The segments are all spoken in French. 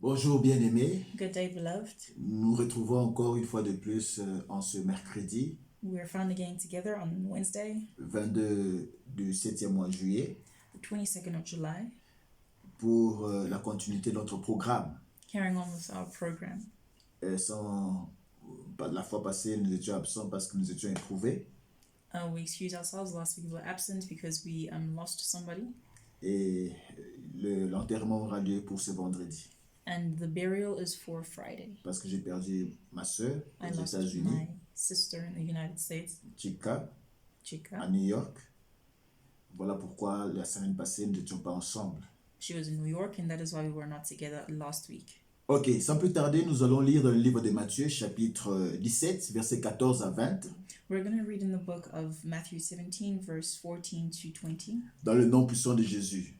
Bonjour bien-aimés, Good day, beloved. nous nous retrouvons encore une fois de plus en ce mercredi We're found again together on Wednesday, 22 du 7e mois de juillet the 22nd of July, pour la continuité de notre programme. carrying on with our program. La fois passée, nous étions absents parce que nous étions éprouvés We excuse ourselves. Last week we were absent because we lost somebody, et l'enterrement aura lieu pour ce vendredi and the burial is for Friday. parce que j'ai perdu ma soeur I aux lost États-Unis, my sister in the United States, Chica, à Chica. New York. Voilà pourquoi la semaine passée, nous n'étions pas ensemble. She was in New York, and that is why we were not together last week. Ok, sans plus tarder, nous allons lire dans le livre de Matthieu, chapitre 17, versets 14 à 20, We're going to read in the book of Matthew 17, verse 14 to 20. dans le nom puissant de Jésus.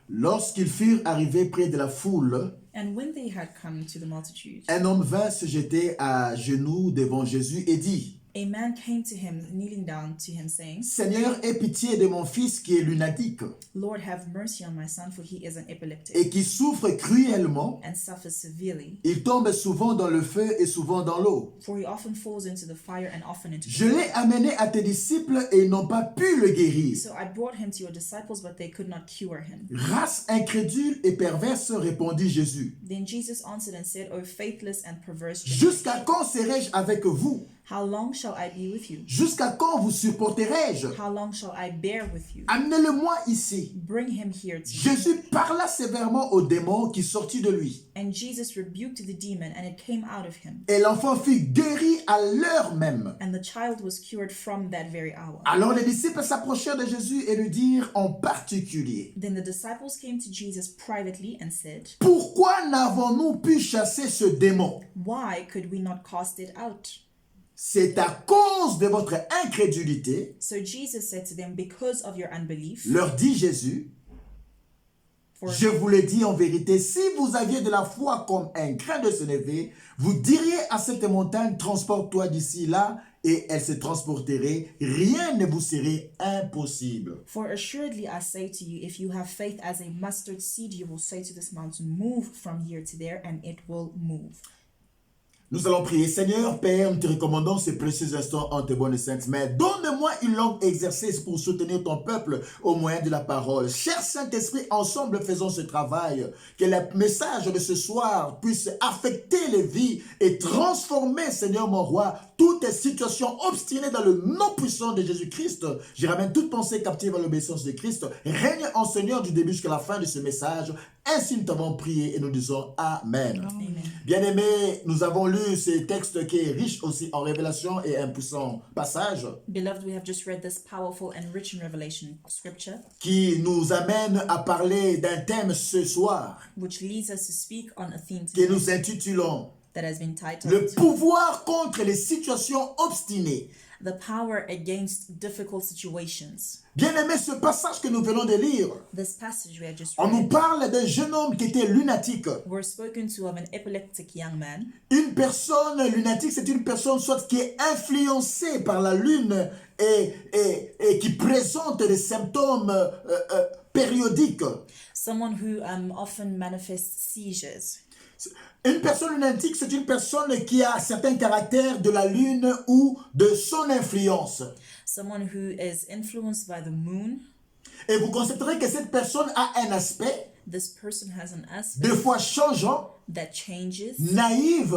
Lorsqu'ils furent arrivés près de la foule, And when they had come to the multitude, un homme vint se jeter à genoux devant Jésus et dit, a man came to him, kneeling down to him, saying, Seigneur, aie pitié de mon fils qui est lunatique Lord, have mercy on my son, for he is an epileptic et qui souffre cruellement. and suffers severely, Il tombe souvent dans le feu et souvent dans l'eau. for he often falls into the fire and often into Je the l'ai amené à tes disciples et ils n'ont pas pu le guérir. So I brought him to your disciples, but they could not cure him. Race incrédule et perverse, répondit Jésus. Then Jesus answered and said, O faithless and perverse Jusqu'à generation, quand serai-je avec vous? how long shall I be with you? Jusqu'à quand vous supporterai-je? How long shall I bear with you? Amenez-le-moi ici. Bring him here to me. Jésus parla sévèrement au démon qui sortit de lui. And Jesus rebuked the demon, and it came out of him. Et l'enfant fut guéri à l'heure même. And the child was cured from that very hour. Alors les disciples s'approchèrent de Jésus et lui dirent en particulier, Then the disciples came to Jesus privately and said, pourquoi n'avons-nous pu chasser ce démon? Why could we not cast it out? C'est à cause de votre incrédulité, So Jesus said to them, because of your unbelief, leur dit Jésus, for je vous le dis en vérité, si vous aviez de la foi comme un grain de sénévé, vous diriez à cette montagne, transporte-toi d'ici là, et elle se transporterait, rien ne vous serait impossible. For assuredly I say to you, if you have faith as a mustard seed, you will say to this mountain, move from here to there, and it will move. Nous allons prier. Seigneur, Père, nous te recommandons ces précieux instants en tes bonnes et saintes mains. Donne-moi une longue exercice pour soutenir ton peuple au moyen de la parole. Cher Saint-Esprit, ensemble faisons ce travail. Que le message de ce soir puisse affecter les vies et transformer, Seigneur mon roi, toutes les situations obstinées dans le nom puissant de Jésus-Christ. Je ramène toute pensée captive à l'obéissance de Christ. Règne en Seigneur du début jusqu'à la fin de ce message. Ainsi nous t'avons prié et nous disons Amen. Amen. Bien-aimés, nous avons lu ce texte qui est riche aussi en révélation et un puissant passage Beloved, we have just read this powerful and rich in revelation scripture, qui nous amène à parler d'un thème ce soir which leads us to speak on a theme que today nous intitulons that has been Le titled, pouvoir contre les situations obstinées. The Power Against Difficult Situations. Bien-aimés, ce passage que nous venons de lire, This passage we had just on nous read, parle d'un jeune homme qui était lunatique. we're spoken to of an epileptic young man. Une personne lunatique, c'est une personne soit qui est influencée par la lune et qui présente des symptômes périodiques. Someone who often manifests seizures. Une personne lunatique, c'est une personne qui a certains caractères de la lune ou de son influence. Someone who is influenced by the moon. Et vous constaterez que cette personne a un aspect, This person has an aspect des fois changeant, that changes. naïve,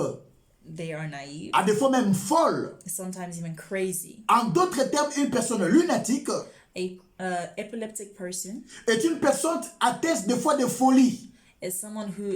They are naive, à des fois même folle. sometimes even crazy. En d'autres termes, une personne lunatique A epileptic person est une personne atteinte des fois de folie, is someone who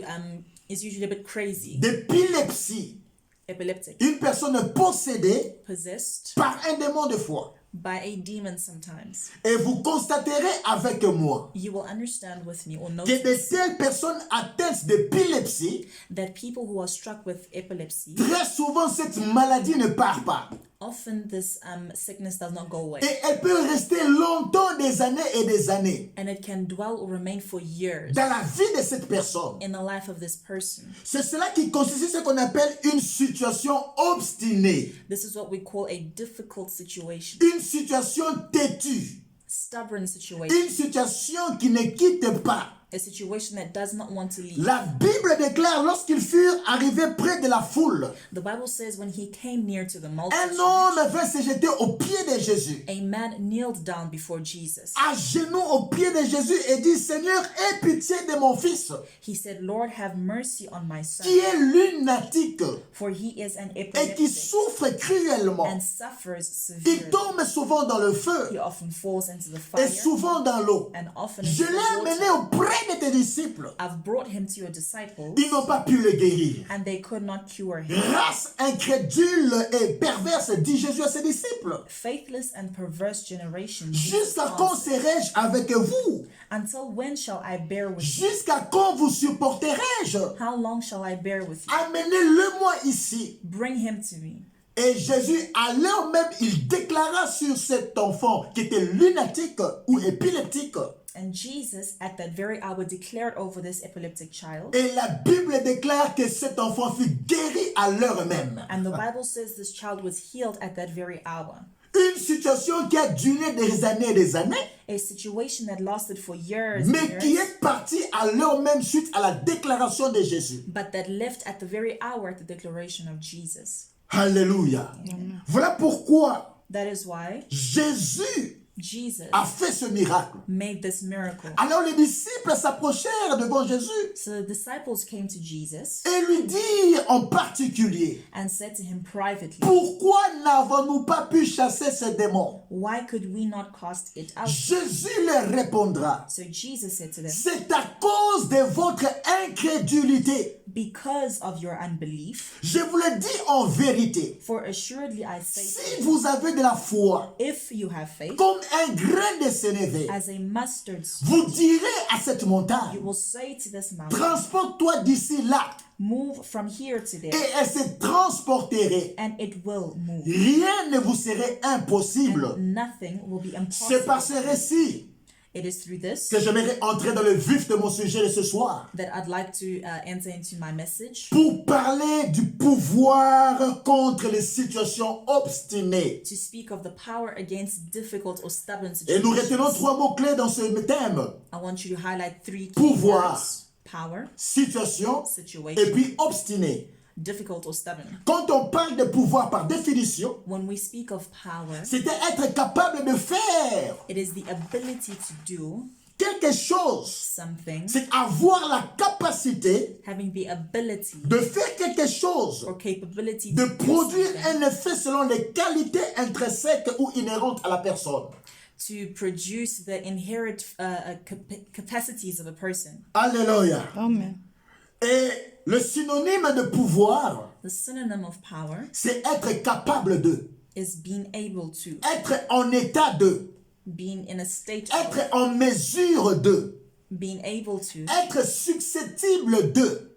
is usually a bit crazy, d'épilepsie. epileptic, Une personne possédée possessed par un démon de foi. by a demon sometimes. Et vous constaterez avec moi You will understand with me or que de notice telles personnes atteintes d'épilepsie, that people who are struck with epilepsy, très souvent cette maladie ne part pas. often this sickness does not go away. Et elle peut rester longtemps, des années et des années, And it can dwell or remain for years dans la vie de cette personne. in the life of this person. C'est cela qui constitue ce qu'on appelle une situation obstinée, This is what we call a difficult situation, une situation têtue, stubborn situation, une situation qui ne quitte pas. a situation that does not want to leave. La Bible déclare lorsqu'ils furent arrivés près de la foule, The Bible says when he came near to the un multitude, homme vint se jeter aux pieds de Jésus, a man kneeled down before Jesus. à genoux aux pieds de Jésus et dit, Seigneur, aie pitié de mon fils, He said, Lord, have mercy on my son, qui est lunatique for he is an et qui epileptic souffre cruellement. and suffers Il severely. tombe souvent dans le feu He often falls into the et fire souvent dans l'eau. and often Je into the l'ai amené water. auprès de tes disciples. I've brought him to your disciples, Ils n'ont pas pu le guérir. and they could not cure him. Race incrédule et perverse, dit Jésus à ses disciples. Faithless and perverse generation, Jesus Jusqu'à quand answered, serai-je avec vous? until when shall I bear with you? Jusqu'à quand vous supporterai-je? How long shall I bear with you? Amenez-le-moi ici. Bring him to me. Et Jésus, à l'heure même, il déclara sur cet enfant qui était lunatique ou épileptique. And Jesus, at that very hour, declared over this epileptic child. Et la Bible déclare que cet enfant fut guéri à l'heure même. And the Bible says this child was healed at that very hour. Une situation qui a duré des années et des années, A situation that lasted for years, and mais qui years, est partie à l'heure même suite à la déclaration de Jésus. but that left at the very hour at the declaration of Jesus. Alléluia. Voilà pourquoi That is why Jésus Jesus a fait ce miracle. made this miracle. Alors les disciples s'approchèrent devant Jésus So the disciples came to Jesus et lui dirent en particulier, and said to him privately, pourquoi n'avons-nous pas pu chasser ce démon? why could we not cast it out? Jésus leur répondra, So Jesus said to them, c'est à cause de votre incrédulité. because of your unbelief, Je vous le dis en vérité, for assuredly I say to si you, vous avez de la foi, if you have faith comme un grain de sénévé, as a mustard seed, vous direz à cette you montagne, will say to this mountain, transporte-toi d'ici là, move from here to there, et elle se transporterait. and it will move. Rien ne vous serait impossible. Nothing will be C'est par ce impossible. récit It is through this que j'aimerais entrer dans le vif de mon sujet de ce soir that I'd like to enter into my message pour parler du pouvoir contre les situations obstinées. to speak of the power against difficult or stubborn Et nous retenons situations. 3 mots-clés dans ce thème. I want you to highlight 3 key Pouvoir. words: power, Situation et situation, puis obstiné. difficult or stubborn. Quand on parle de pouvoir par définition, When we speak of power, c'était être capable de faire it is the ability to do quelque chose. something, C'est avoir la capacité having the ability de faire quelque chose, or capability de to do produire something, un effet selon les qualités intrinsèques ou inhérentes à la personne. to produce the inherent capacities of a person. Alléluia. Amen. Et le synonyme de pouvoir, The synonym of power c'est être capable de, is being able to, être en état de, being in a state être of, en mesure de, being able to, être susceptible de,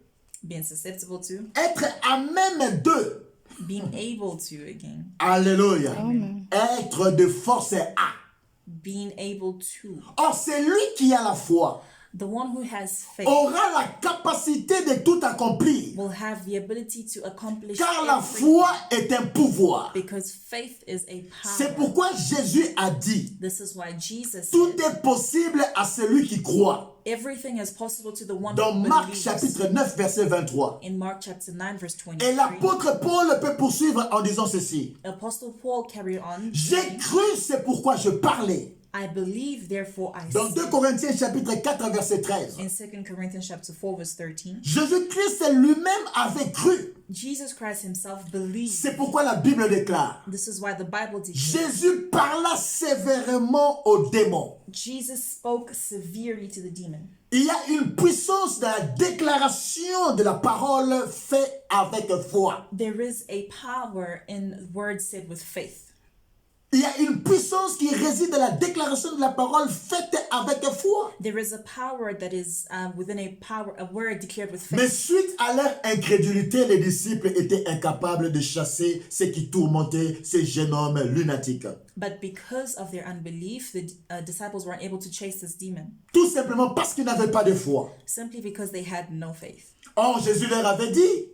being susceptible to, être à même de. being able to again, Alléluia. Amen. Être de force à. being able to. Or, c'est lui qui a la foi, The one who has faith aura la capacité de tout accomplir. will have the ability to accomplish Car la everything, foi est un pouvoir. because faith is a C'est power. pourquoi Jésus a dit, This is why Jesus tout said, est possible à celui qui croit. everything is possible to the one Dans who Marc believes. chapitre 9 verset 23. In Mark chapter 9 verse Et 23, l'apôtre Paul peut poursuivre en disant ceci. Apostle Paul carried on, J'ai cru, c'est pourquoi je parlais. I believe, therefore I Dans 2 speak. Corinthiens chapitre 4 verset 13. In 2 Corinthians chapter 4 verse 13, Jésus-Christ lui-même avait cru. Jesus Christ himself believed. C'est pourquoi la Bible déclare. This is why the Bible declares. Jésus parla sévèrement aux démons. Jesus spoke severely to the demon. Il y a une puissance de la déclaration de la parole faite avec foi. There is a power in words said with faith. Il y a une puissance qui réside dans la déclaration de la parole faite avec foi. There is a power that is within a word declared with Mais faith. suite à leur incrédulité, les disciples étaient incapables de chasser ce qui tourmentait ces jeunes hommes lunatiques. But because of their unbelief, the disciples weren't able to chase this demon, Tout simplement parce qu'ils n'avaient pas de foi. simply because they had no faith. Or, Jésus leur avait dit,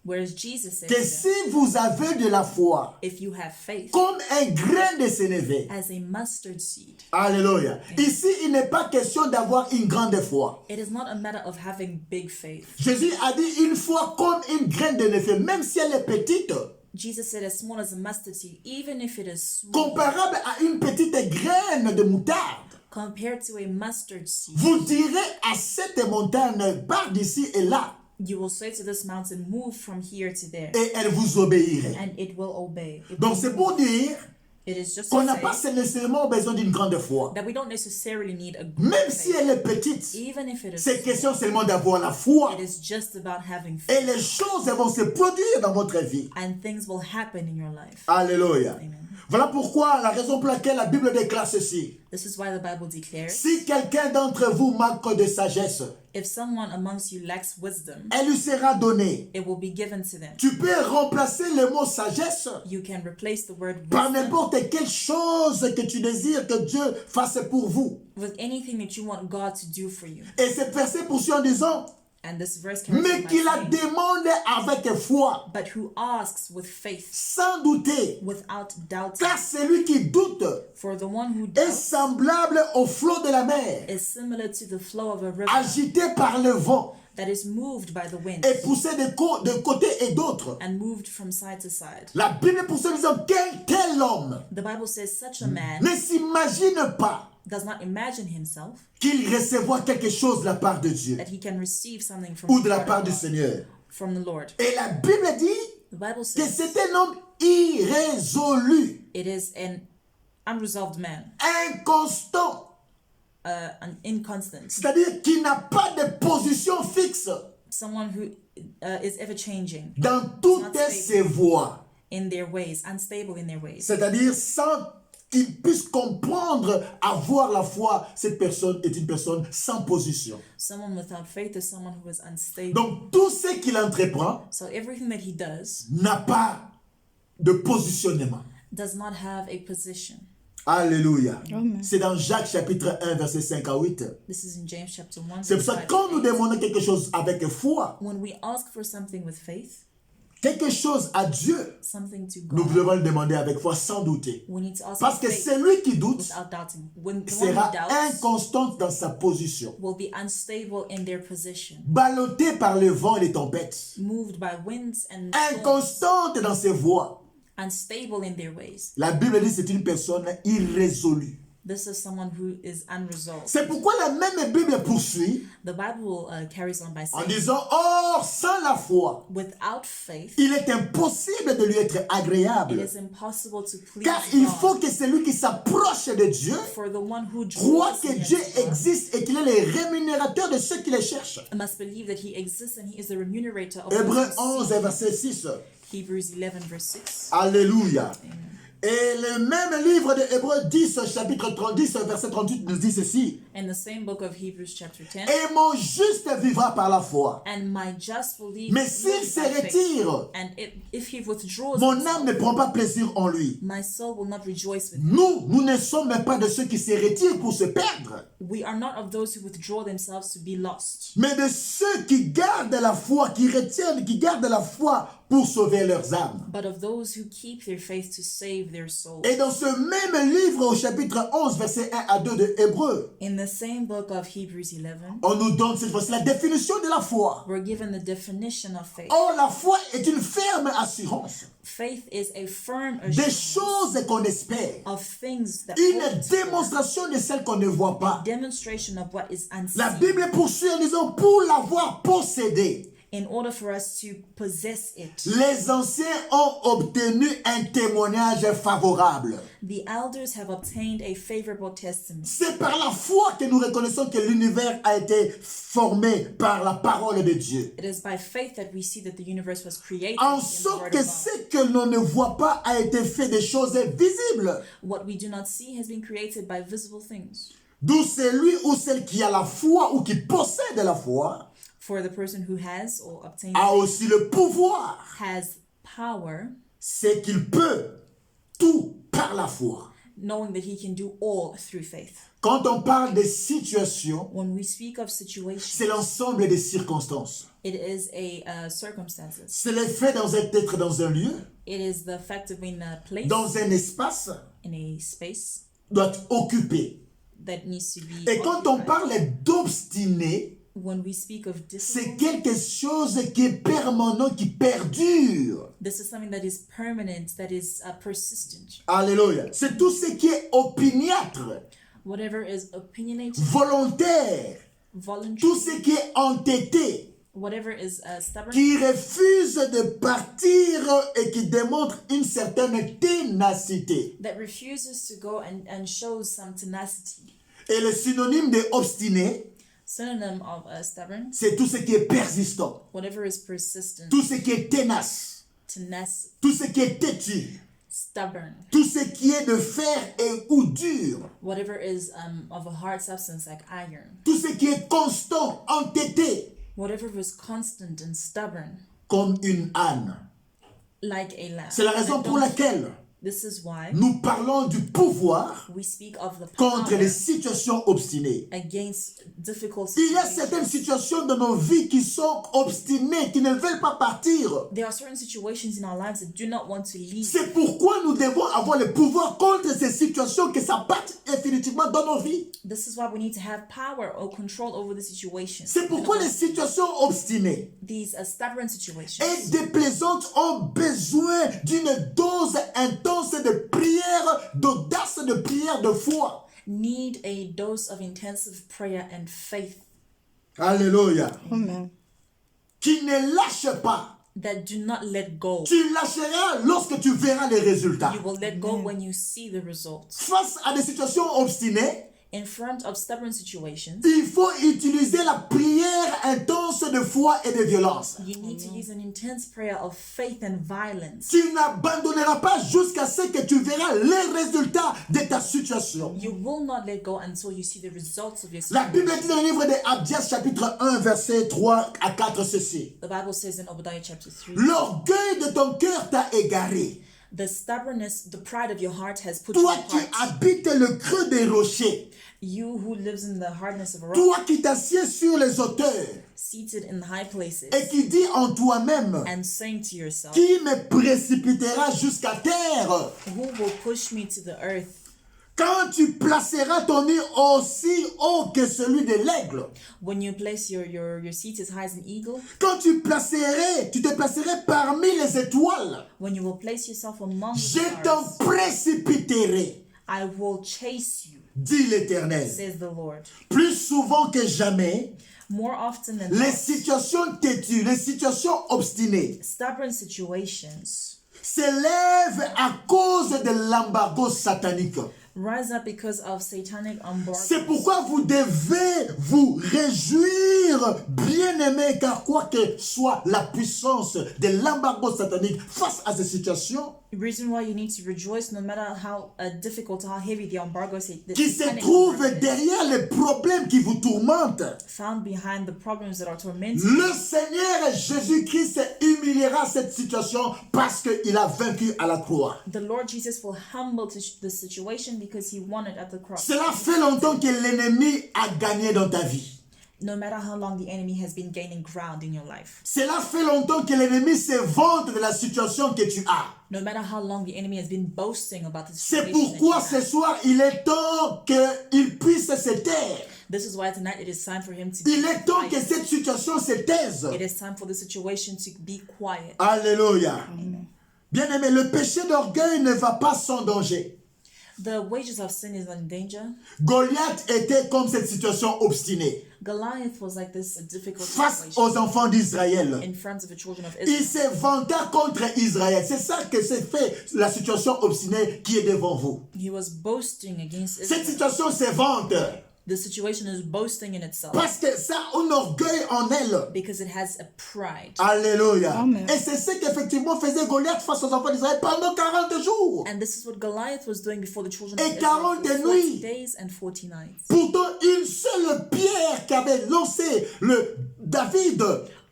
Whereas Jesus said que to them, si vous avez de la foi, if you have faith comme un grain de sénévé, as a mustard seed, alléluia. Ici, il n'est pas question d'avoir une grande foi. it is not a matter of having big faith. Jésus a dit une foi comme une graine de sénévé, même si elle est petite, Jesus said as small as a mustard seed, even if it is small, comparable à une petite graine de moutarde. compared to a mustard seed, Vous direz à cette montagne, pars d'ici et là, you will say to this mountain, move from here to there, et elle vous obéirait. and it will obey. Donc c'est pour dire It is just qu'on to n'a say pas nécessairement besoin d'une grande foi. that we don't necessarily need a great Même si faith. elle est petite, Even if it is c'est small, question seulement d'avoir la foi. it is just about having Et faith, les choses elles vont se produire dans votre vie. and things will happen in your life. Alléluia. Amen. Voilà pourquoi, la raison pour laquelle la Bible déclare ceci. This is why the Bible declares, Si quelqu'un d'entre vous manque de sagesse, if someone amongst you lacks wisdom, elle lui sera donnée. it will be given to them. Tu peux remplacer le mot sagesse You can replace the word par wisdom n'importe quelle chose que tu désires que Dieu fasse pour vous. with anything that you want God to do for you. Et ce verset poursuit en disant, And this verse carries mais on by qui la saying, demande avec foi, but who asks with faith, sans douter. without doubting. Car celui qui doute For the one who est doubts semblable au flot de la mer, is similar to the flow of a river agité par le vent that is moved by the wind et poussé de côté et d'autre. and moved from side to side. La Bible poursuit en disant qu'un tel homme The Bible says such a man ne s'imagine pas does not imagine himself qu'il recevra quelque chose de la part de Dieu that he can receive something from ou the de la Lord part of du God, Seigneur. from the Lord. Et la Bible dit The Bible que says c'est un homme irrésolu, it is an unresolved man, inconstant, an inconstant, c'est-à-dire qui n'a pas de position fixe someone who is ever changing dans toutes ses voies. in their ways, unstable in their ways. C'est-à-dire sans qu'il puisse comprendre, avoir la foi, cette personne est une personne sans position. Someone without faith is someone who is unstable. Donc tout ce qu'il entreprend So everything that he n'a pas de positionnement. does not have a position. Alléluia. Amen. C'est dans Jacques chapitre 1 verset 5 à 8. This is in James chapter 1. C'est pour ça verse que quand 5 nous to 8. demandons quelque chose avec foi, When we ask for something with faith, quelque chose à Dieu, something to nous God, devons le demander avec foi sans douter. we need to ask Parce que with faith celui qui doute without doubting. When the one sera who doubts inconstant dans sa position, will be unstable in their position, ballotté par le vent et les tempêtes, moved by winds and storms, inconstante dans ses voies. unstable in their ways. La Bible dit que c'est une personne irrésolue. This is someone who is unresolved. C'est pourquoi la même Bible poursuit The Bible carries on by en saying, disant, or sans la foi, without faith, il est impossible de lui être it agréable. is impossible to please Car il God. faut que celui qui s'approche de Dieu For the one who croit draws que near Dieu to God existe et qu'il est le rémunérateur de ceux qui le cherchent. must believe that he exists and he is the remunerator of Hébreux those who 11 seek him. verset 6. Hebrews 11 verse 6. Alléluia. Et le même livre de Hébreux 10, chapitre 30, verset 38 nous dit ceci. In the same book of Hebrews chapter 10, Et mon juste vivra par la foi. and my just will live Mais s'il se by faith. retire, And if he withdraws mon himself, âme ne prend pas plaisir en lui. my soul will not rejoice with him. Nous ne sommes pas de ceux qui se retirent pour se perdre, We are not of those who withdraw themselves to be lost, mais de ceux qui gardent la foi, qui retiennent, qui gardent la foi pour sauver leurs âmes. but of those who keep their faith to save their souls. Et dans ce même livre, au chapitre 11, verset 1 à 2 de Hébreux, In the same book of Hebrews 11, on nous donne cette fois-ci la définition de la foi. we're given the definition of faith. Or, la foi est une ferme assurance Faith is a firm des assurance choses qu'on espère, of things that une hope for, démonstration de celles qu'on ne voit pas. demonstration of what is La unseen, Bible poursuit en disant, pour l'avoir possédé, in order for us to possess it. les anciens ont obtenu un témoignage favorable. The elders have obtained a favorable testimony. C'est par la foi que nous reconnaissons que l'univers a été formé par la parole de Dieu. It is by faith that we see that the universe was created En in the sorte Word que of God. ce que l'on ne voit pas a été fait des choses visibles. What we do not see has been created by visible things. D'où celui ou celle qui a la foi ou qui possède la foi For the person who has or obtained a aussi le pouvoir. has power, C'est qu'il peut tout par la foi. knowing that he can do all through faith. Quand on parle des situations, When we speak of situations, c'est l'ensemble des circonstances. it is circumstances. C'est le fait d'être dans un lieu, It is the fact of being in a place, dans un espace, in a space doit être occupé. that needs to be Et quand on occupied. parle d'obstiné, When we speak of c'est discipline, quelque chose qui est permanent, qui perdure. this is something that is permanent, that is persistent. Alléluia. C'est tout ce qui est opiniâtre, Whatever is opinionated, volontaire, voluntary, tout ce qui est entêté, whatever is stubborn, qui refuse de partir et qui démontre une certaine ténacité. that refuses to go and shows some tenacity. Et le synonyme de obstiné, Synonym of stubborn, c'est tout ce qui est persistant, whatever is persistent, tout ce qui est ténace, tenacious, tout ce qui est têtu, stubborn, tout ce qui est de fer et ou dur, whatever is of a hard substance like iron, tout ce qui est constant, entêté, whatever is constant and stubborn comme une âne. like a lamb. C'est la raison pour laquelle This is why nous parlons du pouvoir we speak of the contre power les situations obstinées. against difficult Il y a situations. certaines situations dans nos vies qui sont obstinées, qui ne veulent pas partir. There are certain situations in our lives that do not want to leave. C'est pourquoi nous devons avoir le pouvoir contre ces situations que ça batte définitivement dans nos vies. This is why we need to have power or control over the situation. C'est pourquoi les situations obstinées These stubborn situations et déplaisantes ont besoin d'une dose intense de prière, d'audace de prière, de foi. need a dose of intensive prayer and faith Alléluia. Amen. Qui ne lâche pas. that do not let go. Tu lâcheras lorsque tu verras les résultats. You will let go when you see the results. Face à des situations obstinées, In front of stubborn situations, il faut utiliser la prière intense de foi et de violence. you need to use an intense prayer of faith and violence. Tu n'abandonneras pas jusqu'à ce que tu verras les résultats de ta situation. You will not let go until you see the results of your La Bible situation. dit dans le livre de Abdias chapitre 1 verset 3 à 4 ceci. The Bible says in Obadiah chapter 3, L'orgueil de ton cœur t'a égaré. the stubbornness, the pride of your heart has put Toi you qui apart. habites le creux des rochers. You who lives in the hardness of a rock, Toi qui t'assieds sur les hauteurs. seated in high places, Et qui dis en toi-même. and saying to yourself, Qui me précipitera jusqu'à terre? who will push me to the earth? Quand tu placeras ton nid aussi haut que celui de l'aigle. When you place your seat as high as an eagle, Quand tu te placerais parmi les étoiles. when you will place yourself among the Je t'en stars, précipiterai, I will chase you, dit l'Éternel. says the Lord. Plus souvent que jamais, More often than les not, situations têtues, les situations obstinées stubborn situations s'élèvent à cause de l'embargo satanique. rise up because of satanic C'est embargo. pourquoi vous devez vous réjouir, bien-aimés, car quoi que soit la puissance de l'embargo satanique face à ces situations, The reason why you need to rejoice, no matter how difficult, how heavy the embargo is, the qui se satanic trouve embargo derrière les problèmes qui vous tourmentent, found behind the problems that are tormenting. le Seigneur Jésus-Christ humiliera cette situation parce qu'il a vaincu à la croix. The Lord Jesus will humble the situation because he won it at the cross. Cela fait longtemps que l'ennemi a gagné dans ta vie. No matter how long the enemy has been gaining ground in your life, Cela fait longtemps que l'ennemi se vante de la situation que tu as. no matter how long the enemy has been boasting about the C'est situation that you pourquoi have. ce soir, il est temps qu'il puisse se taire. This is why tonight it is time for him to Il be est temps que quiet. cette situation se taise. It is time for the situation to be quiet. Alléluia. Bien-aimé, le péché d'orgueil ne va pas sans danger. The wages of sin is in danger. Goliath était comme cette situation obstinée Goliath was like this difficult face situation aux enfants d'Israël. in front of the children of Il Israel. se vanta contre Israël. C'est ça que c'est fait, la situation obstinée qui est devant vous. He was boasting against Cette Israel. situation se vante The situation is boasting in itself parce que ça a un orgueil en elle. because it has a pride. Alléluia. Amen. Et c'est ce qu'effectivement faisait Goliath face aux enfants d'Israël pendant 40 jours. And this is what Goliath was doing before the children Et of Israel 40 for 40 nuits. days and 40 nights. Pourtant, une seule pierre qu'avait lancé le David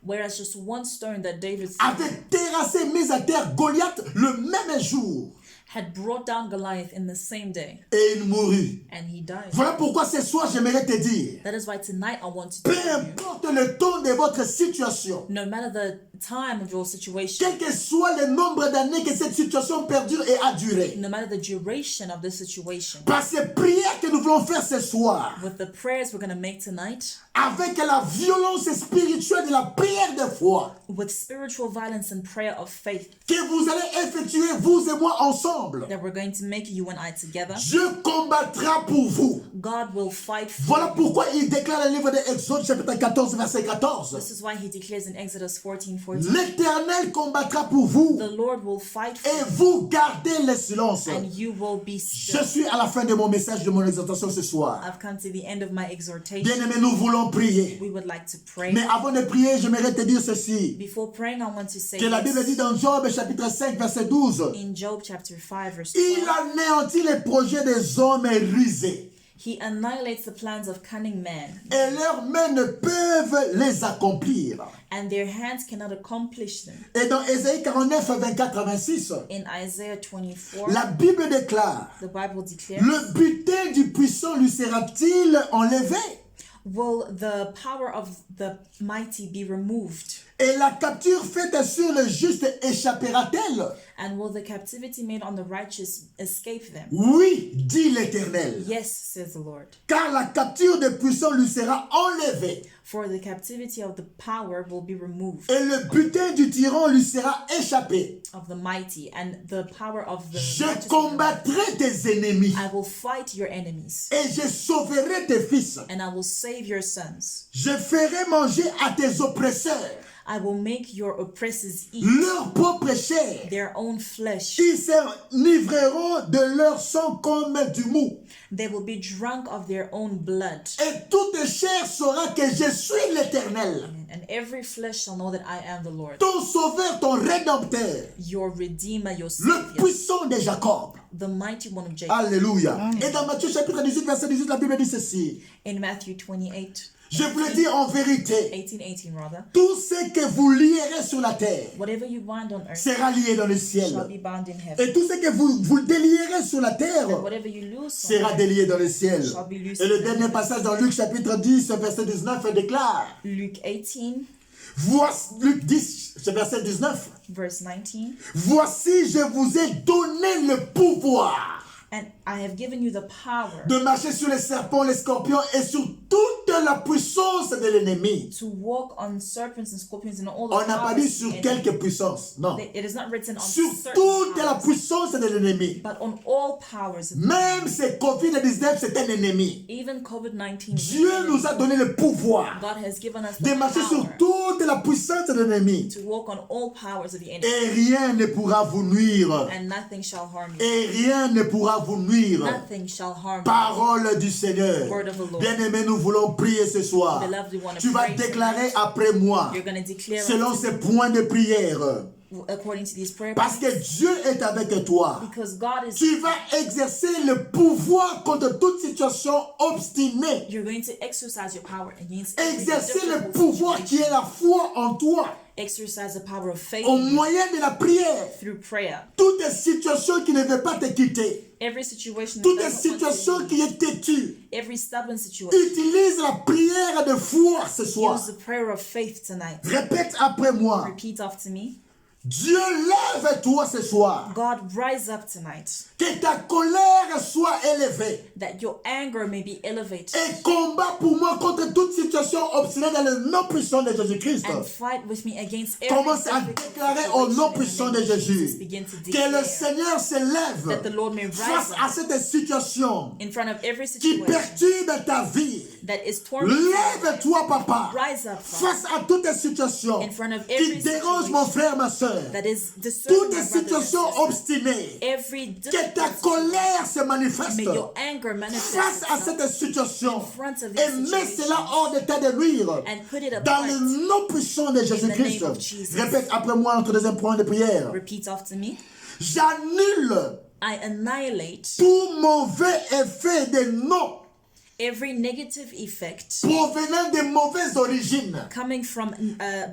Whereas just one stone that David avait terrassé, mis à terre Goliath le même jour. had brought down Goliath in the same day, et il mourut. and he died. Voilà pourquoi ce soir, j'aimerais te dire, That is why tonight I want to peu tell you, importe le temps de votre situation, no matter the time of your situation, quel que soit le nombre d'années que cette situation perdure et a duré, no matter the duration of the situation, par ces prières que nous voulons faire ce soir, with the prayers we're going to make tonight, avec la violence spirituelle de la prière de foi, with spiritual violence and prayer of faith que vous allez effectuer, vous et moi ensemble, that we're going to make, you and I together, Dieu combattra pour vous. God will fight for Voilà you. pourquoi il déclare dans le livre d'Exode, chapitre 14, verset 14. This is why he declares in Exodus 14:14, L'Éternel combattra pour vous the Lord will fight for et you, vous gardez le silence. and you will be still. Je suis à la fin de mon message, de mon exhortation ce soir. I've come to the end of my exhortation. Bien-aimés, nous voulons prier. We would like to pray. Mais avant de prier, j'aimerais te dire ceci. Before praying, I want to say Que la Bible dit this. dans Job, chapitre 5, verset 12. In Job chapter 5, verse Il 12, anéantit les projets des hommes rusés. he annihilates the plans of cunning men, Et leurs mains ne peuvent les accomplir. and their hands cannot accomplish them. Et dans Ésaïe 49, 24, 26, In Isaiah 24, la Bible déclare, the Bible declares, le butin du puissant lui sera-t-il enlevé? will the power of the mighty be removed? Et la capture faite sur le juste échappera-t-elle? And will the captivity made on the righteous escape them? Oui, dit l'Éternel. Yes, says the Lord. Car la capture des puissants lui sera enlevée. For the captivity of the power will be removed, Et le butin du tyran lui sera échappé. of the mighty, and the power of the Je righteous. combattrai tes ennemis. I will fight your enemies, Et je sauverai tes fils. and I will save your sons. Je ferai manger à tes oppresseurs I will make your oppressors eat leur propre chair. their own flesh. Ils s'enivreront de leur sang comme du mou. They will be drunk of their own blood. Et toute chair saura que je suis l'Éternel, And every flesh shall know that I am the Lord, ton sauveur, ton rédempteur, your Redeemer, your le Savior, puissant de Jacob. the mighty one of Jacob. Alléluia. Et dans Matthieu chapitre 18, verset 18, la Bible dit ceci. In Matthew 28, Je vous le dis en vérité, 18 rather, tout ce que vous lierez sur la terre whatever you bind on earth sera lié dans le shall ciel. be bound in heaven, Et tout ce que vous délierez sur la terre and whatever you loose on sera earth délié dans le ciel. shall be loosed Et le in dernier heaven. passage dans Luc chapitre 10, verset 19 déclare, Luke 18, voici, Luc 10, verset 19, verse 19, voici je vous ai donné le pouvoir and I have given you the power de marcher sur les serpents, les scorpions et sur toute la puissance de l'ennemi. to walk on serpents and scorpions and all the On n'a pas powers dit of sur the enemy. quelques puissances, non. It is not written on Sur certain toute la powers, puissance de l'ennemi. but on all powers of the Même si Covid-19 c'est un ennemi. even COVID-19. Dieu nous a donné le pouvoir God has given us de the marcher sur power toute la puissance de l'ennemi. to walk on all powers of the enemy, Et rien ne pourra vous nuire. and nothing shall harm you. Et rien ne pourra vous nuire. Nothing shall harm you. Parole du Seigneur. Word of the Lord. Bien-aimés, nous voulons prier ce soir. Beloved, we want to Tu vas pray déclarer après moi, You're going to declare selon ces points de prière. according to these prayer Parce que points, Dieu est avec toi. because God is. Tu vas exercer le pouvoir contre toute situation obstinée. You're going to exercise your power against every Exercer le difficult pouvoir qui situation. est la foi en toi. Exercise the power of faith Au moyen de la prière. through prayer. Toute situation qui ne veut pas te quitter. Every situation, that Toute doesn't want situation to qui est têtue. every stubborn situation, Utilise la prière de foi ce soir. use the prayer of faith tonight. Répète après moi. Repeat after me. Dieu, lève-toi ce soir. God, rise up tonight, Que ta colère soit élevée. that your anger may be elevated, Et combat pour moi contre toute situation obstinée dans le nom puissant de Jésus-Christ. and fight with me against every Commence à difficult déclarer au situation nom in the puissant name de of Jesus. Jésus. Begin to Que le declare Seigneur se that lève the Lord may face rise à up cette situation in front of every qui situation perturbe ta vie. that is tormenting. Lève-toi, papa, Rise up, Father, face à toute situation in front of qui every dérange mon situation frère, ma soeur. that is disturbing Toute my brother and situation sister. obstinée. Every Que ta difficult colère se manifeste may your anger manifest face à itself cette situation in front of et this mets situation cela hors d'état de nuire and put it dans apart. le nom puissant de Jésus-Christ. name of Jesus. Répète après moi notre deuxième point de prière. Repeat after me. J'annule I annihilate tout mauvais effet des noms Every negative effect provenant de mauvaises origines. coming from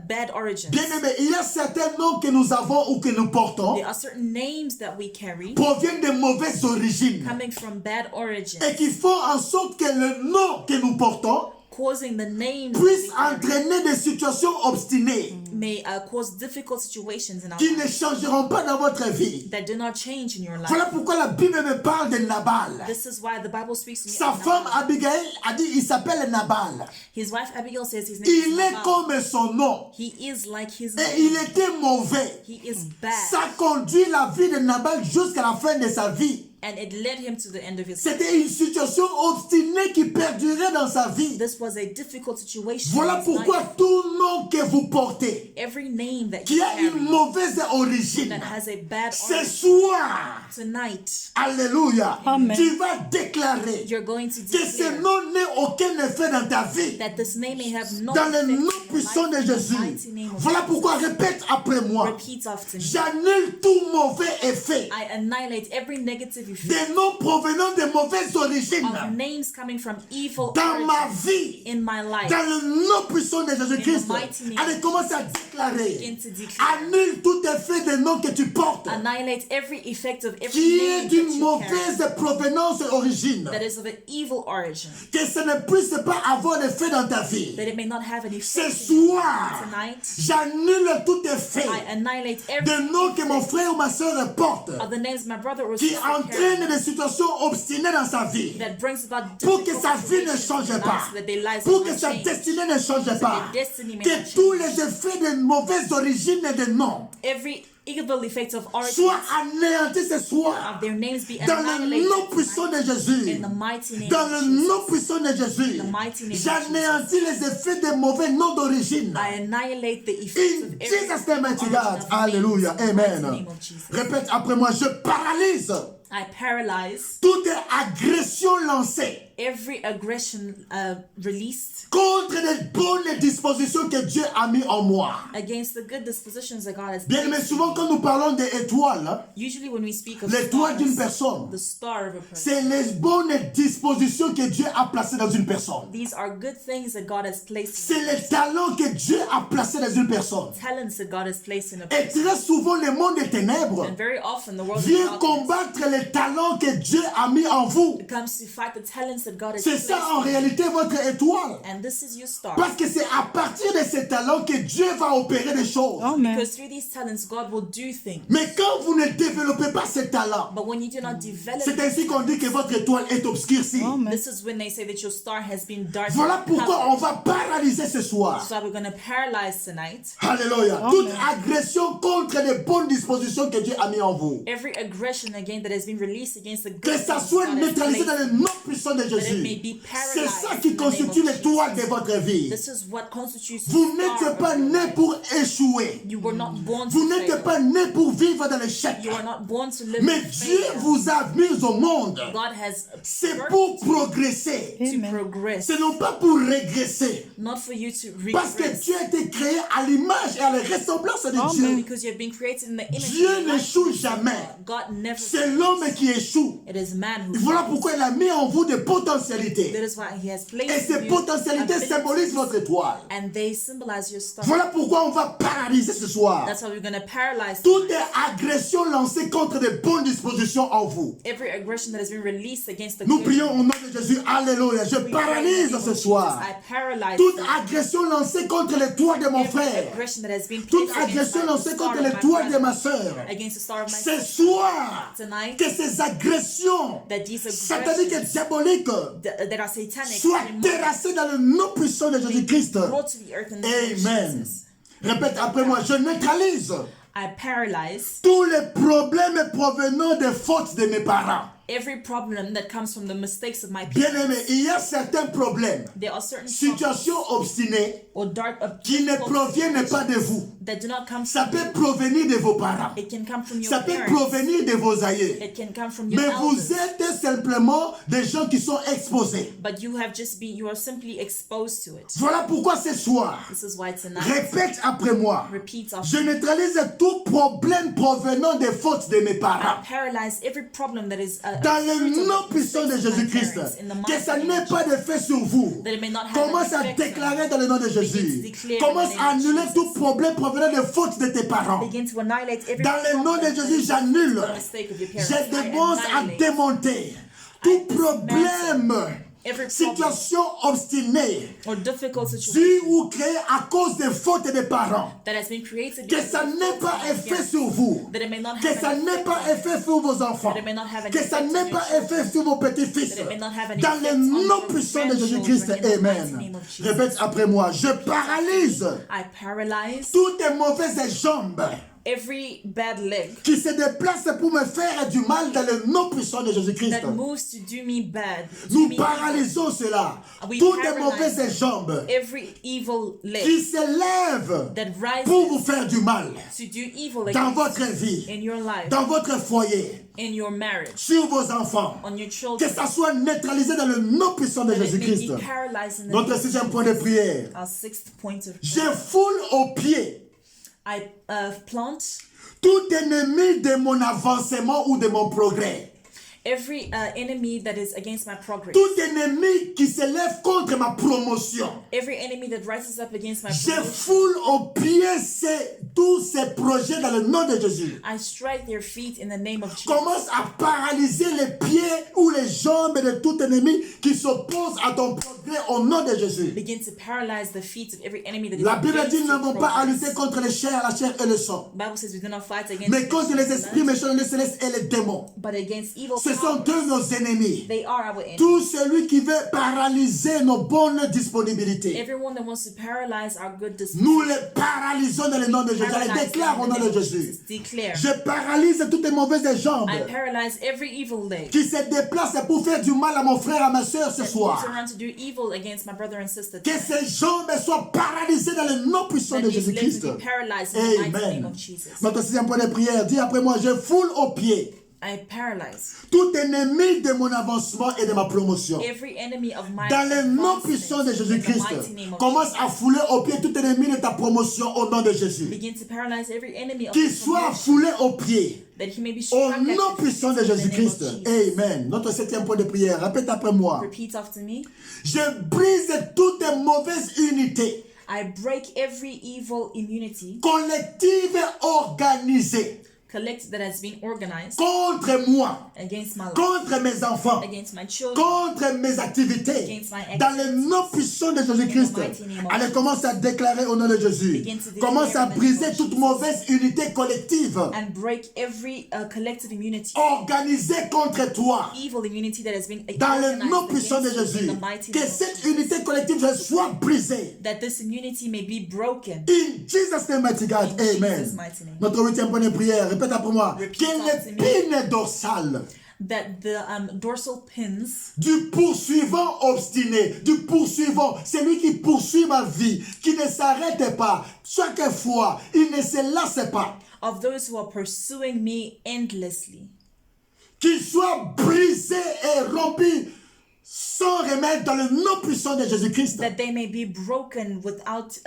bad origins. Bien-aimé, il y a certains noms que nous avons ou que nous portons There are certain names that we carry proviennent de mauvaises origines coming from bad origins, et qui font en sorte que le nom que nous portons causing the names puisse that we carry entraîner des situations obstinées may cause difficult situations in our qui ne lives changeront pas dans votre vie. that do not change in your life. Voilà pourquoi la Bible me parle de Nabal. This is why the Bible speaks to me. Sa of femme Nabal. Abigail a dit, il s'appelle Nabal. His wife Abigail says his name Il is est Nabal. comme son nom. He is like his Et il name. était mauvais. He is bad. Ça conduit la vie de Nabal jusqu'à la fin de sa vie. And it led him to the end of his life. C'était une situation obstinée qui perdurait dans sa vie. This was a difficult situation. Voilà in his pourquoi life. tout nom que vous portez, Every name that qui you a une carry mauvaise origine, that has a bad ce origin, soir, tonight alléluia, Amen. tu vas déclarer you're going to que ce declare nom n'ait aucun effet dans ta vie. that this name may have no Dans effect le in nom your puissant de life, in the Jésus. mighty name of Voilà Jesus. pourquoi répète après moi. Repeat after me. J'annule tout mauvais effet I annihilate every negative effect des noms provenant de mauvaises origines of names coming from evil dans ma origins vie. in my life. Dans le nom puissant de Jésus-Christ. In the mighty name Allez, of commence à Jesus. déclarer. Begin to declare. Annule tout effet des noms que tu portes Annihilate every effect of every qui est name that d'une you carry mauvaise provenance et origine. that is of an evil origin, Que ça ne puisse pas avoir d'effet dans ta vie. that it may not have an Ce effect in your life. soir, Tonight, j'annule tout effet I annihilate de every noms que mon frère ou ma soeur porte of the names my brother or qui sister entraîne carry des situations obstinées dans sa vie. that brings about Pour que sa difficult vie ne situations change in their pas. lives, so that their lives Pour will que not sa change. destinée ne change pas. their destiny may Que not tous change. les effets de mauvaises origines et de noms Every evil effect of origin soient anéantis ce soir. of their names be Dans le annihilated nom puissant de Jésus. in the mighty name Dans of le Jesus. nom puissant de Jésus. In the mighty name of J'anéantis les effets des mauvais noms d'origine. I annihilate the effects In of every Jesus' name, mighty origin God. of names Alléluia. in the mighty Amen. name of Jesus. Répète après moi. Je paralyse I paralyze toute agression lancée every aggression released contre les bonnes dispositions que Dieu a mis en moi. against the good dispositions that God has Bien, mais placed. souvent quand nous parlons d'étoiles, hein, Usually when we speak of l'étoile d'une stars, personne, the star of a person, c'est les bonnes dispositions que Dieu a placées dans une personne. these are good things that God has placed C'est in les talents que Dieu a placés dans une personne. talents that God has placed in a Et person. très souvent, le monde des ténèbres And very often the world of vient darkness combattre les talents que Dieu a mis en vous. comes to fight the talents that God has C'est placed ça en in you. réalité votre étoile. And this is your star. Parce que c'est à partir de ces talents que Dieu va opérer des choses. Amen. Because through these talents, God will do things. Mais quand vous ne développez pas ces talents, But when you do not develop c'est ainsi qu'on dit que votre étoile est obscurcie. Amen. this is when they say that your star has been darkened. Voilà pourquoi on va paralyser ce soir. So we're going to paralyze tonight Alléluia. Toute agression contre les bonnes dispositions que Dieu a mis en vous. every aggression again that has been released against the good Que ça things soit God has neutralisé dans placed. le nom puissant de it may Jésus. be C'est paralyzed ça in qui the name constitue of l'étoile de Jesus. votre vie. This is what constitutes Vous the star n'êtes of pas your né life. pour échouer. You were not born Vous to n'êtes fail. pas né pour vivre dans l'échec. You are not born to live Mais in Dieu failure. vous a mis au monde. God has C'est birthed pour you progresser. to Amen. progress, Ce n'est pas pour régresser. not for you to Parce que regress. tu as été créé à l'image et à la ressemblance de Amen. Dieu. Because you have been created in the image Dieu and the n'échoue likeness of jamais. God. God never C'est fails. l'homme qui échoue. It is man who Voilà fails. pourquoi il a mis en vous des potentialités. That is why he has placed Et ces in you potentialités abilities, symbolisent votre étoile. and they symbolize your star. Voilà pourquoi on va paralyser ce soir That's why we're going to paralyze toute agression lancée contre de bonnes dispositions en vous. every aggression that has been released against the Nous good. prions au nom de Jésus. Alléluia. Je We pray in the paralyse name of ce Jesus. soir I paralyze toute them. agression lancée contre les toits de mon Every frère. aggression that has been Toute placed against agression the lancée star contre of les my toits de brother, ma sœur. against the star of my Ce sister. soir, Tonight, que ces agressions that these sataniques et aggressions diaboliques that are satanic soient demonic, terrassées dans le nom puissant de Jésus-Christ. brought to the earth in the name of Amen. Jesus. Répète après moi, je neutralise I paralyze tous les problèmes provenant des fautes de mes parents. every problem that comes from the mistakes of my people. Bien-aimé, il y a certains problèmes, There are certain situations obstinées or dark qui ne difficult proviennent pas de vous. that do not come Ça from peut you. provenir de vos parents. It can come from your Ça peut parents. provenir de vos aïeux. It can come from your Mais vous elders. êtes simplement des gens qui sont exposés. But you are simply exposed to it. Voilà pourquoi ce soir, This is why tonight, répète après moi, repeat after je neutralise tout problème provenant des fautes de mes I parents. paralyze every problem that is dans le nom puissant de Jésus-Christ, que ça n'ait pas d'effet sur vous. Commence à déclarer dans le nom de Jésus. Commence à annuler tout problème provenant des fautes de tes parents. Dans le nom de Jésus, j'annule. Je dénonce à démonter tout problème, situation obstinée, due ou créée à cause des fautes des parents. Que ça n'ait pas effet sur vous. Que ça n'ait pas effet sur vos enfants. Que ça n'ait pas effet sur vos petits-fils. Dans le nom puissant de Jésus-Christ, amen. Répète après moi. Je paralyse toutes les mauvaises jambes every bad leg qui se déplace pour me faire du mal dans le nom puissant de Jésus-Christ. that moves to do me bad. Nous paralysons cela. We Toutes les paralyze mauvaises jambes every evil leg qui s'élèvent that rises pour vous faire du mal to do evil dans against votre you vie, in your life, dans votre foyer, in your marriage, sur vos enfants. on your Que children, ça soit neutralisé dans le nom puissant de that it may Jésus-Christ. be paralyzed in the Notre name of sixième point de Jesus. prière. Our sixth point of Je prayer. foule aux pieds I plant tout ennemi de mon avancement ou de mon progrès. every enemy that is against my progress, Tout ennemi qui s'élève contre ma promotion. every enemy that rises up against my Je promotion. foule aux pieds tous ces projets dans le nom de Jésus. I strike their feet in the name of Jesus. Commence à paralyser les pieds ou les jambes de tout ennemi qui s'oppose à ton progrès au nom de Jésus. Begin to paralyze the feet of every enemy that is La Bible against dit nous your n'avons pas à progress. lutter contre les chairs, la chair et le sang, The Bible says we do not fight against mais contre les flesh and esprits blood, méchants, les célestes et les démons. but against evil Ce sont powers. eux nos ennemis. They are our enemies. Tout celui qui veut paralyser nos bonnes disponibilités, Everyone that wants to paralyze our good nous disposition. les paralysons dans le nom de Jésus. Je les déclare au nom de Jésus. Declare. Je paralyse toutes les mauvaises jambes I paralyze every evil leg qui se déplacent pour faire du mal à mon frère, à ma soeur ce that moves soir. around to do evil against my brother and sister. Que ces jambes soient paralysées dans le nom puissant That de these legs Jésus-Christ. will be paralyzed in the mighty name Amen. of Jesus. Notre sixième point de prière, dis après moi, je foule aux pieds I paralyze tout ennemi de mon avancement et de ma promotion. every enemy of my Dans le nom advancement puissant de in the Jésus-Christ, mighty name of commence Jesus. à fouler aux pieds tout ennemi de ta promotion au nom de Jésus. Begin to paralyze every enemy of Qu'il the soit promotion, foulé aux pieds that he may be au struck at nom the feet puissant de in the name of Jésus-Christ. Jesus. Amen. Notre septième point de prière, répète après moi. Repeat after me. Je brise toutes les mauvaises unités I break every evil immunity collectives et organisées collect that has been organized contre moi, against my life, contre mes enfants, against my children, contre mes activités. against my Dans le nom puissant de Jésus-Christ, In the mighty name of allez, commence à déclarer au nom de Jésus. Begin to declare Commence à in the name briser of toute Jesus. mauvaise unité collective and break every collective immunity, organisée contre toi. evil immunity that has been Dans le organized nom puissant de against you Jésus, in the mighty que name of cette Jesus. unité collective soit brisée. That this immunity may be broken. In Jesus' name, mighty God. In Amen. Jesus' mighty name. Notre huitième point de prière, répète après moi. Repeat Que after me. l'épine dorsale That the dorsal pins du poursuivant obstiné, du poursuivant, celui qui poursuit ma vie, qui ne s'arrête pas, chaque fois, il ne se lasse pas, of those who are pursuing me endlessly, qu'il soit brisé et rompu sans remède dans le nom puissant de Jésus-Christ. that they may be broken without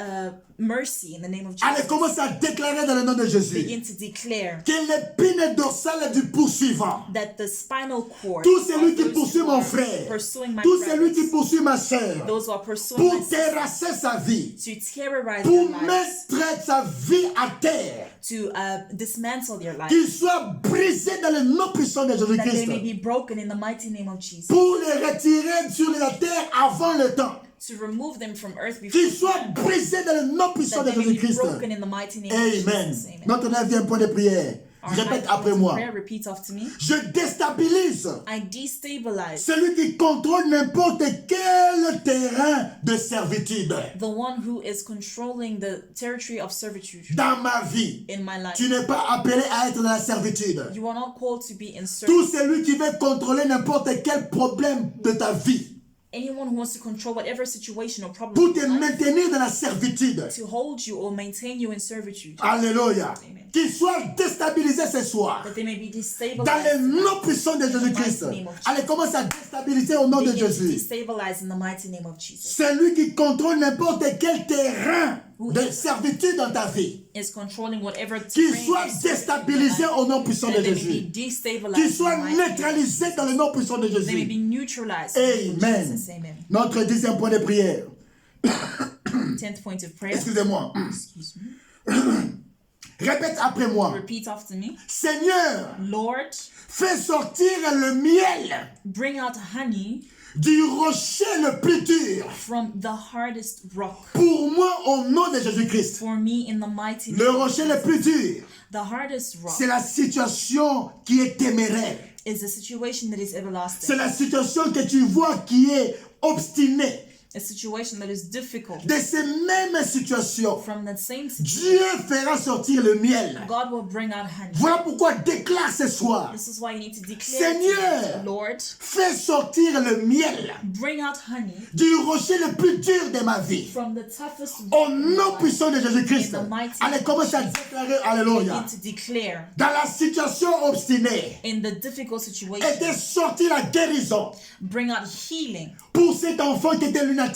mercy in the name of Allez, Jesus. commence à déclarer dans le nom de Jésus Begin to declare que l'épine dorsale du poursuivant, that the spinal cord tout celui of qui those poursuit who mon are frère, pursuing my tout celui qui brothers, poursuit ma soeur, those who are pursuing pour my sister, terrasser sa vie, to terrorize pour their lives, mettre sa vie à terre, to dismantle their lives, qu'il soit brisé dans le nom puissant de that they may Jésus-Christ, be broken in the mighty name of Jesus, pour les retirer sur la terre avant le temps, to remove them from earth before qu'il soit brisé dans le nom puissant that de they may be Jésus-Christ. broken in the mighty name of Amen. Jesus. Amen. Notre neuvième point de prière, Our répète ninth après point of moi. prayer, repeat after me. Je déstabilise I destabilize celui qui contrôle n'importe quel terrain de servitude the one who is controlling the territory of servitude dans ma vie. in my life. Tu n'es pas appelé à être dans la servitude. You are not called to be in Tout servitude. celui qui veut contrôler n'importe quel problème de ta vie Anyone who wants to control whatever situation or problem pour in te your life, maintenir dans la servitude. to hold you or maintain you in servitude, Alléluia. Amen. Qu'il soit déstabilisé ce soir. that they may be Dans destabilized. le nom puissant de Jésus-Christ. Allez, commence à déstabiliser au nom de Begin to Jésus. destabilize in the mighty name of Jesus. Celui qui contrôle n'importe quel terrain who de servitude dans ta vie, is controlling whatever qu'ils terrain soient is serving in déstabilisés your life, au nom puissant de that they may Jésus, be destabilized qu'ils in soient the mighty name of neutralisés dans le nom puissant de Jesus. They may be Jésus. neutralized in the name of Amen. Jesus. Amen. Notre 10e point de prière. 10th point of prayer. Excusez-moi. Excuse me. Répète après moi. Repeat after me. Seigneur, Lord, fais sortir le miel bring out honey du rocher le plus dur from the hardest rock pour moi au nom de Jésus-Christ. for me in the mighty Le name of rocher le Jesus. plus dur, The hardest rock c'est la situation qui est téméraire. is a situation that is C'est everlasting, la situation que tu vois qui est obstinée. a situation that is difficult. De ces mêmes situations, From that same situation, Dieu fera sortir le miel. God will bring out honey. Voilà pourquoi déclare ce soir. This is why you need to declare, Seigneur, tonight, Lord, fais sortir le miel bring out honey du rocher le plus dur de ma vie. from the toughest Au rock in my nom life. puissant de Jésus-Christ. In the mighty Allez, name commence à déclarer Alléluia. Begin to declare Dans la situation obstinée, in the difficult était situation, sortie la guérison bring out healing pour cet enfant qui était lunatique.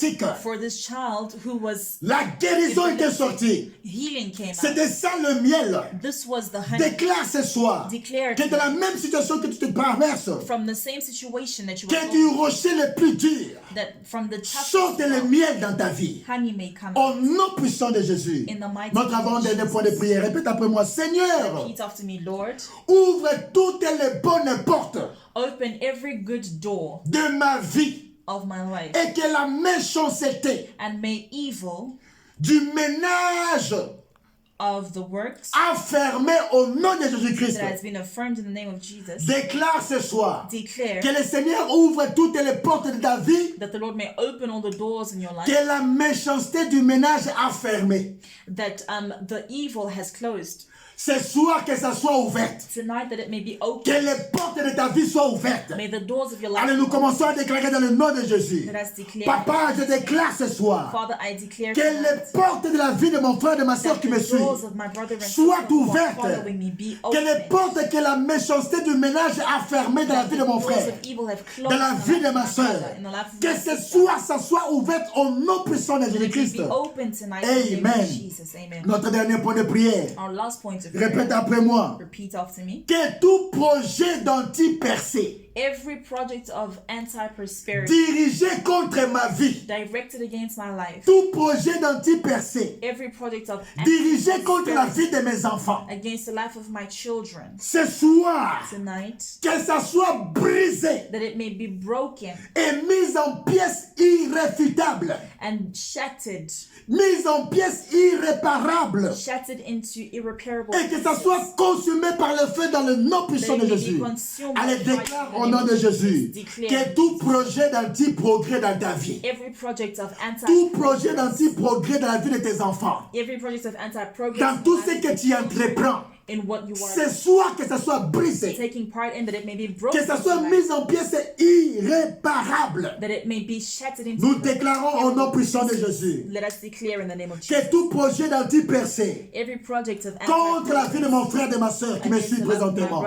for this child who was, La guérison était sortie. healing came out. C'était ça le miel. This was the honey. Déclare ce soir Declare que dans la même situation que tu te traverses, from the same situation that you que were du going rocher le plus dur, through, that from the toughest sorte le rock, miel dans ta vie. honey may come Au out. nom puissant de Jésus. In the mighty Notre name of avant-dernier point de prière. Répète après moi. Seigneur, Repeat after me, Lord, ouvre toutes les bonnes portes open every good door de ma vie of my life, et que la méchanceté and may evil du ménage of the works enfermé au nom de Jésus-Christ. that has been affirmed in the name of Jesus, Déclare ce soir declare que le Seigneur ouvre toutes les portes de ta vie, that the Lord may open all the doors in your life, que la méchanceté du ménage enfermé. that the evil has closed. Ce soir, que ça soit ouverte. Tonight, that it may be Que open. les portes de ta vie soient ouvertes. May the doors of your life Allez, nous commençons à déclarer dans le nom de Jésus. that has declared. Papa, je déclare ce soir Father, I declare que tonight les portes de la vie de mon frère et de ma soeur that qui me the suivent doors of my brother and soient sister who are ouvertes. following me be Que les open. portes que la méchanceté du ménage a fermées dans la vie de mon The doors frère, of evil have closed dans la in the vie life de of ma my soeur. brother, in the life of Que my ce sister. soir, ça soit ouvert au nom puissant de Let it Jésus-Christ. be open tonight in the name Amen. of Jesus. Amen. Notre dernier point de prière. Our last point of Répète prayer. après moi. Repeat after me. Que tout projet d'anti-percée Every project of anti-prosperity dirigé contre ma vie, directed against my life, tout projet d'anti-percée every project of dirigé contre la anti-prosperity vie de mes enfants, against the life of my children, ce soir, tonight, que ça soit brisé that it may be broken et mis en pièces irréfutables, and shattered, mis en pièces irréparables, shattered into irreparable et que ça pieces. soit consumé par le feu dans le nom puissant de Jésus. Allez, déclare au nom de Jésus que tout projet d'anti-progrès dans ta vie, Every project of tout projet d'anti-progrès dans la vie de tes enfants, every project of anti-progress dans tout ce que tu entreprends, in what you ce are soir que ça soit brisé, taking part in, that it may be broken, que ça soit tonight, mis en pièces irréparables. that it may be shattered into Nous déclarons au nom puissant de pieces. Jésus Let us declare in the name of Jesus. que tout projet d'anti-percée Every project of contre la vie de mon frère et de ma soeur qui me suit présentement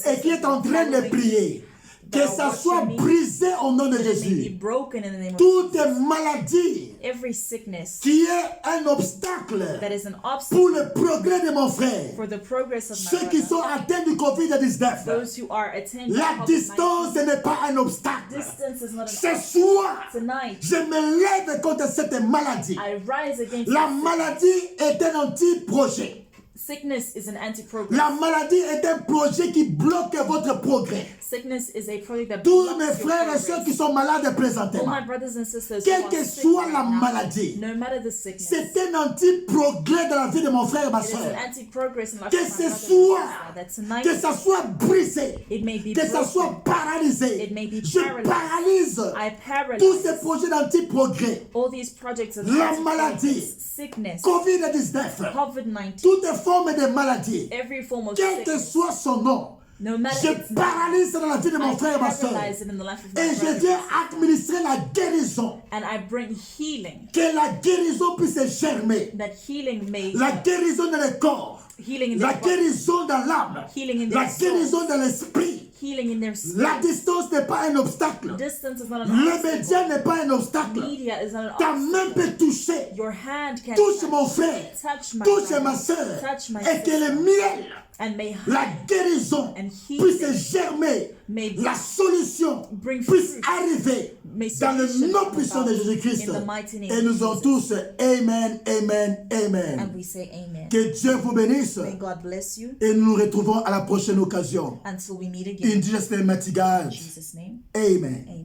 et qui est en train de prier, que ça soit brisé au nom de that it may be Jésus. broken in the name of Toute maladie every sickness qui est un obstacle that is an pour obstacle le progrès de mon frère, for the progress of my ceux qui brother, sont atteints du Covid-19, those who are attending la distance n'est pas un obstacle. distance is not an Ce obstacle. soir, Tonight, je me lève contre cette maladie. I rise against La sickness. maladie est un anti-projet. Sickness is an anti-progress. La maladie est un projet qui bloque votre progrès. Sickness is a project that Tous blocks mes your frères et progress. sœurs qui sont malades All présentement, my brothers and sisters quelle who que are sick soit right la now, maladie, no matter the sickness, c'est un anti-progrès dans la vie de mon frère et ma it is soeur. an anti-progress in the life Que of my ce brother and soit, sister, that tonight que ça soit brisé, it may be que ça broken. soit paralysé. It may be Je paralyzed. paralyse I tous ces paralyze projets d'anti-progrès. all these projects of La anti-progress, maladie, sickness, Covid-19, COVID-19, toute forme de maladie, every form of quel que sickness, soit son nom, no matter je its name, paralyse dans la vie de mon I frère et ma soeur. paralyze it in the life of my Et je brother viens and sister. administrer la guérison. And I bring healing, Que la guérison puisse germer. that healing may La guérison dans le corps. healing in la their body, guérison dans l'âme, healing in la their guérison soul, dans l'esprit. healing in their La spirit. distance n'est pas un obstacle. Distance is not an Le obstacle. média n'est pas un obstacle. Media is not an Ta main obstacle. peut toucher. Your hand can Touche touch. mon frère. Touch my Touche brother. ma soeur. Touch my Et que sister. le miel, And may la guérison and puisse healing germer. may La solution bring puisse fruit. arriver May dans le solution nom come puissant de about Jésus-Christ. in the mighty name Et of nous en Jesus. tous, Amen, Amen, And Amen. we say amen. Que Dieu vous bénisse. May God bless you Et nous nous retrouvons à la prochaine occasion. until we meet In again. Jesus' name, mighty In God. Jesus' name. Amen. Amen.